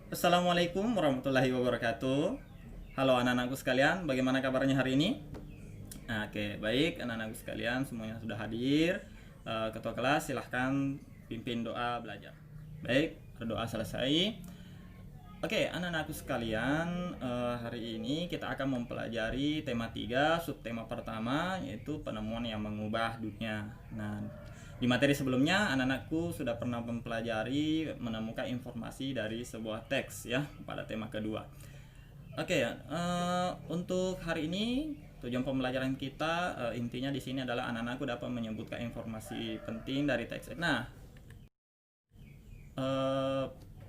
Assalamualaikum warahmatullahi wabarakatuh. Halo anak-anakku sekalian, bagaimana kabarnya hari ini? Oke, baik anak-anakku sekalian, semuanya sudah hadir. Ketua kelas silahkan pimpin doa belajar. Baik, berdoa selesai. Oke, anak-anakku sekalian, hari ini kita akan mempelajari tema 3, subtema pertama, yaitu penemuan yang mengubah dunia. Nah, di materi sebelumnya, anak-anakku sudah pernah mempelajari menemukan informasi dari sebuah teks ya, pada tema kedua. Oke, untuk hari ini tujuan pembelajaran kita intinya di sini adalah anak-anakku dapat menyebutkan informasi penting dari teks. Nah,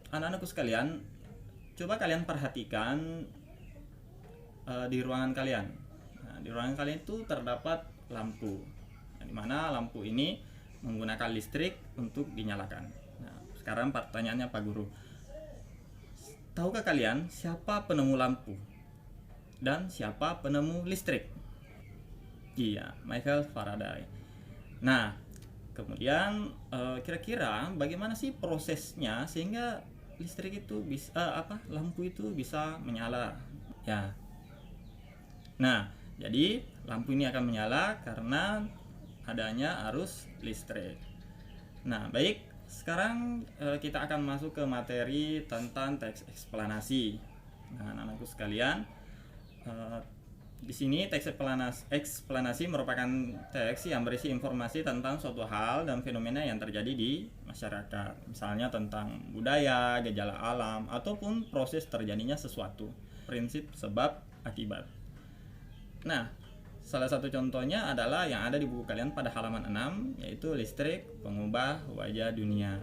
anak-anakku sekalian, coba kalian perhatikan di ruangan kalian. Nah, di ruangan kalian itu terdapat lampu. Nah, di mana lampu ini menggunakan listrik untuk dinyalakan. Nah, sekarang pertanyaannya Pak Guru. Tahukah kalian siapa penemu lampu dan siapa penemu listrik? Iya, Michael Faraday. Nah, kemudian kira-kira bagaimana sih prosesnya sehingga listrik itu bisa lampu itu bisa menyala? Ya. Nah, jadi lampu ini akan menyala karena adanya arus listrik. Nah, baik, sekarang kita akan masuk ke materi tentang teks eksplanasi. Nah, anak-anakku sekalian, di sini teks eksplanasi merupakan teks yang berisi informasi tentang suatu hal dan fenomena yang terjadi di masyarakat. Misalnya tentang budaya, gejala alam, ataupun proses terjadinya sesuatu. Prinsip sebab akibat. Nah, salah satu contohnya adalah yang ada di buku kalian pada halaman 6, yaitu listrik pengubah wajah dunia.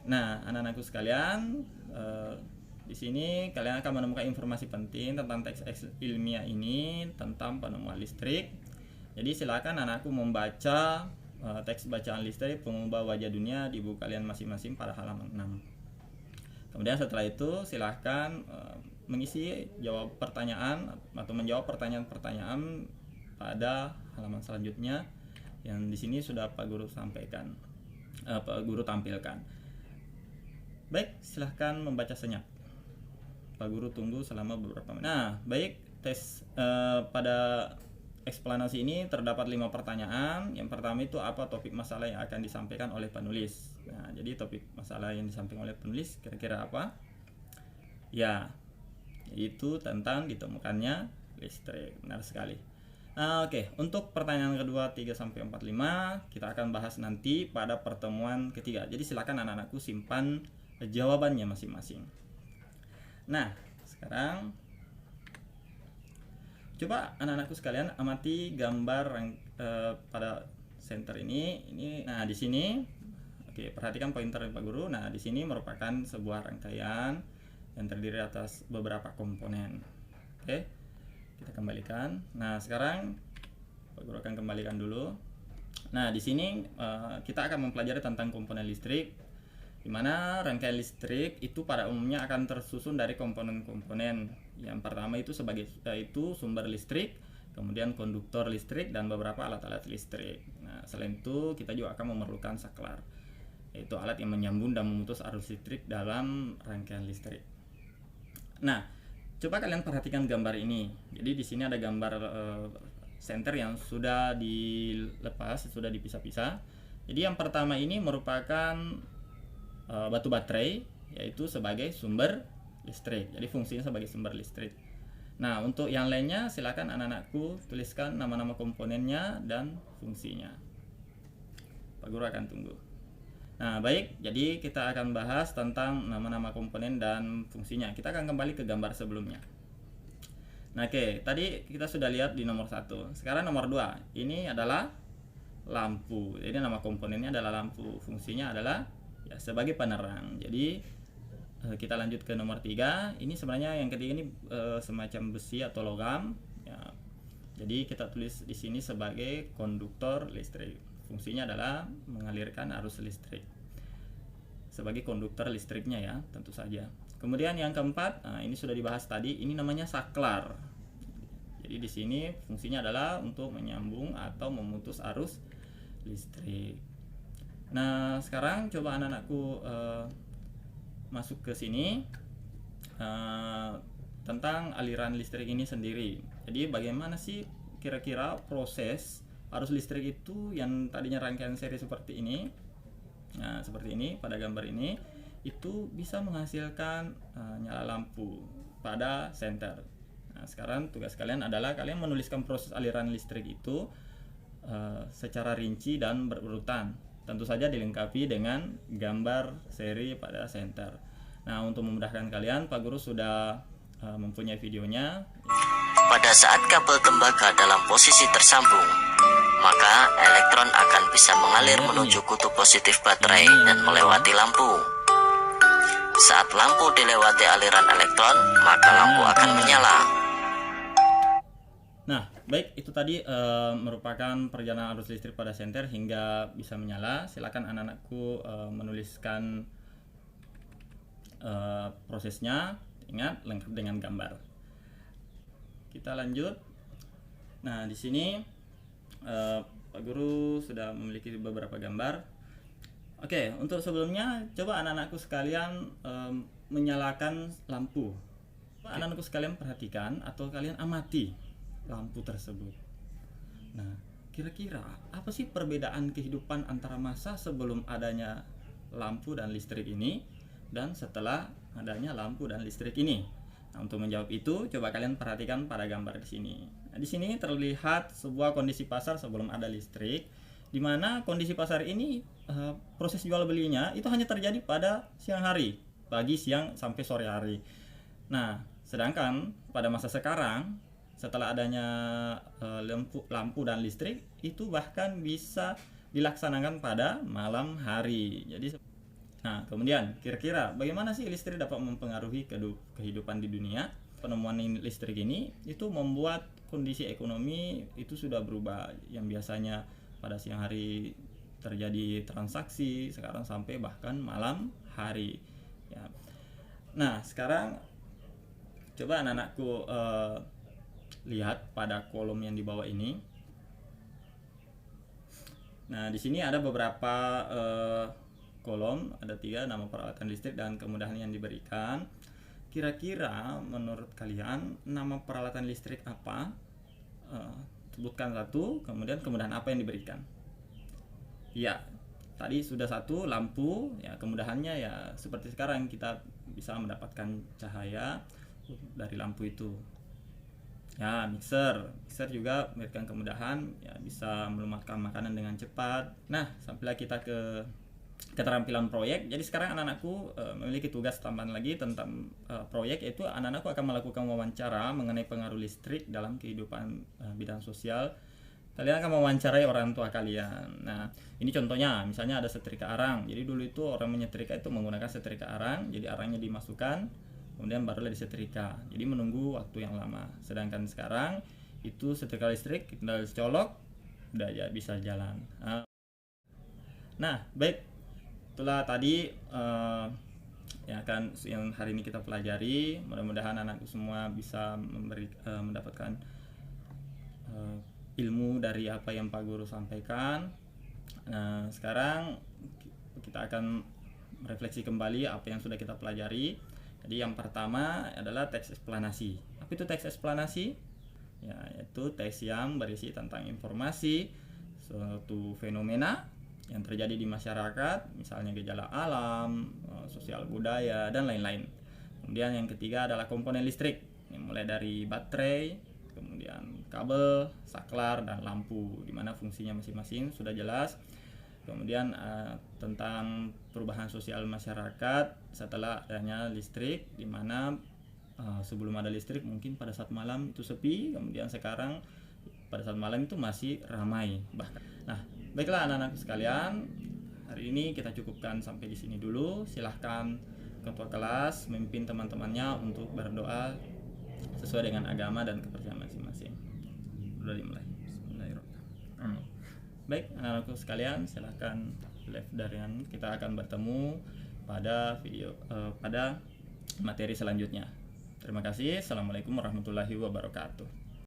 Nah, anak-anakku sekalian, di sini kalian akan menemukan informasi penting tentang teks ilmiah ini tentang penemuan listrik. Jadi silakan anakku membaca teks bacaan listrik pengubah wajah dunia di buku kalian masing-masing pada halaman 6. Kemudian setelah itu silahkan mengisi jawab pertanyaan atau menjawab pertanyaan-pertanyaan pada halaman selanjutnya yang di sini sudah Pak Guru sampaikan, Pak Guru tampilkan. Baik, silahkan membaca senyap. Pak Guru tunggu selama beberapa menit. Nah, baik, pada eksplanasi ini terdapat 5 pertanyaan. Yang pertama itu apa topik masalah yang akan disampaikan oleh penulis. Nah, jadi topik masalah yang disampaikan oleh penulis kira-kira apa? Ya, yaitu tentang ditemukannya listrik. Benar sekali. Oke, untuk pertanyaan kedua 3 sampai 4 5 kita akan bahas nanti pada pertemuan ketiga. Jadi silakan anak-anakku simpan jawabannya masing-masing. Nah, sekarang coba anak-anakku sekalian amati gambar pada center ini. Nah, di sini oke, perhatikan pointer Pak Guru. Nah, di sini merupakan sebuah rangkaian yang terdiri atas beberapa komponen. Oke, kita kembalikan. Nah, sekarang Pak Guru akan kembalikan dulu. Nah, di sini kita akan mempelajari tentang komponen listrik, di mana rangkaian listrik itu pada umumnya akan tersusun dari komponen-komponen. Yang pertama itu itu sumber listrik, kemudian konduktor listrik dan beberapa alat-alat listrik. Nah, selain itu kita juga akan memerlukan saklar, yaitu alat yang menyambung dan memutus arus listrik dalam rangkaian listrik. Nah, coba kalian perhatikan gambar ini. Jadi di sini ada gambar senter yang sudah dilepas, sudah dipisah-pisah. Jadi yang pertama ini merupakan batu baterai, yaitu sebagai sumber listrik. Jadi fungsinya sebagai sumber listrik. Nah, untuk yang lainnya silakan anak-anakku tuliskan nama-nama komponennya dan fungsinya. Pak Guru akan tunggu. Nah, baik, jadi kita akan bahas tentang nama-nama komponen dan fungsinya. Kita akan kembali ke gambar sebelumnya. Nah, oke, tadi kita sudah lihat di nomor 1. Sekarang nomor 2. Ini adalah lampu. Jadi nama komponennya adalah lampu. Fungsinya adalah ya sebagai penerang. Jadi kita lanjut ke nomor 3. Ini sebenarnya yang ketiga ini semacam besi atau logam ya. Jadi kita tulis di sini sebagai konduktor listrik. Fungsinya adalah mengalirkan arus listrik. Sebagai konduktor listriknya ya, tentu saja. Kemudian yang keempat, ini sudah dibahas tadi, ini namanya saklar. Jadi di sini fungsinya adalah untuk menyambung atau memutus arus listrik. Nah, sekarang coba anak-anakku masuk ke sini tentang aliran listrik ini sendiri. Jadi bagaimana sih kira-kira proses arus listrik itu yang tadinya rangkaian seri seperti ini, nah seperti ini pada gambar ini, itu bisa menghasilkan nyala lampu pada senter. Nah, sekarang tugas kalian adalah kalian menuliskan proses aliran listrik itu secara rinci dan berurutan. Tentu saja dilengkapi dengan gambar seri pada senter. Nah, untuk memudahkan kalian, Pak Guru sudah mempunyai videonya. Pada saat kabel tembaga dalam posisi tersambung, maka elektron akan bisa mengalir menuju kutub positif baterai dan melewati lampu. Saat lampu dilewati aliran elektron, maka lampu akan menyala. Nah, baik, itu tadi merupakan perjalanan arus listrik pada senter hingga bisa menyala. Silakan anak-anakku menuliskan prosesnya, ingat lengkap dengan gambar. Kita lanjut. Nah, di sini Pak Guru sudah memiliki beberapa gambar. Oke, untuk sebelumnya coba anak-anakku sekalian menyalakan lampu. Anak-anakku sekalian perhatikan atau kalian amati lampu tersebut. Nah, kira-kira apa sih perbedaan kehidupan antara masa sebelum adanya lampu dan listrik ini dan setelah adanya lampu dan listrik ini? Nah, untuk menjawab itu, coba kalian perhatikan pada gambar di sini. Nah, di sini terlihat sebuah kondisi pasar sebelum ada listrik, di mana kondisi pasar ini proses jual belinya itu hanya terjadi pada siang hari, pagi, siang, sampai sore hari. Nah, sedangkan pada masa sekarang, setelah adanya lampu dan listrik, itu bahkan bisa dilaksanakan pada malam hari. Jadi, nah, kemudian kira-kira bagaimana sih listrik dapat mempengaruhi kehidupan di dunia? Penemuan listrik ini itu membuat kondisi ekonomi itu sudah berubah, yang biasanya pada siang hari terjadi transaksi, sekarang sampai bahkan malam hari. Ya. Nah, sekarang coba anak-anakku lihat pada kolom yang di bawah ini. Nah, di sini ada beberapa kolom, ada 3, nama peralatan listrik dan kemudahan yang diberikan. Kira-kira menurut kalian nama peralatan listrik apa? Sebutkan satu, kemudian kemudahan apa yang diberikan. Ya, tadi sudah satu, lampu. Ya, kemudahannya ya seperti sekarang kita bisa mendapatkan cahaya dari lampu itu. Ya, mixer juga memberikan kemudahan, ya bisa melumatkan makanan dengan cepat. Nah, sampailah kita ke keterampilan proyek. Jadi sekarang anak-anakku memiliki tugas tambahan lagi tentang proyek, yaitu anak-anakku akan melakukan wawancara mengenai pengaruh listrik dalam kehidupan bidang sosial. Kalian akan mewawancarai orang tua kalian. Nah, ini contohnya, misalnya ada setrika arang. Jadi dulu itu orang menyetrika itu menggunakan setrika arang. Jadi arangnya dimasukkan, kemudian barulah disetrika. Jadi menunggu waktu yang lama. Sedangkan sekarang itu setrika listrik, tinggal dicolok, udah ya bisa jalan. Nah, baik. Itulah tadi yang hari ini kita pelajari. Mudah-mudahan anakku semua bisa mendapatkan ilmu dari apa yang Pak Guru sampaikan. Nah, sekarang kita akan merefleksi kembali apa yang sudah kita pelajari. Jadi yang pertama adalah teks eksplanasi. Apa itu teks eksplanasi? Ya, yaitu teks yang berisi tentang informasi suatu fenomena yang terjadi di masyarakat, misalnya gejala alam, sosial budaya, dan lain-lain. Kemudian yang ketiga adalah komponen listrik, yang mulai dari baterai, kemudian kabel, saklar, dan lampu, di mana fungsinya masing-masing sudah jelas. Kemudian tentang perubahan sosial masyarakat setelah adanya listrik, di mana sebelum ada listrik mungkin pada saat malam itu sepi, kemudian sekarang pada saat malam itu masih ramai bahkan. Nah, baiklah anak-anak sekalian, hari ini kita cukupkan sampai di sini dulu. Silahkan ketua kelas memimpin teman-temannya untuk berdoa sesuai dengan agama dan kepercayaan masing-masing. Sudah dimulai. Bismillahirrahmanirrahim. Baik anak-anakku sekalian, silahkan live daringan. Kita akan bertemu pada pada materi selanjutnya. Terima kasih. Assalamualaikum warahmatullahi wabarakatuh.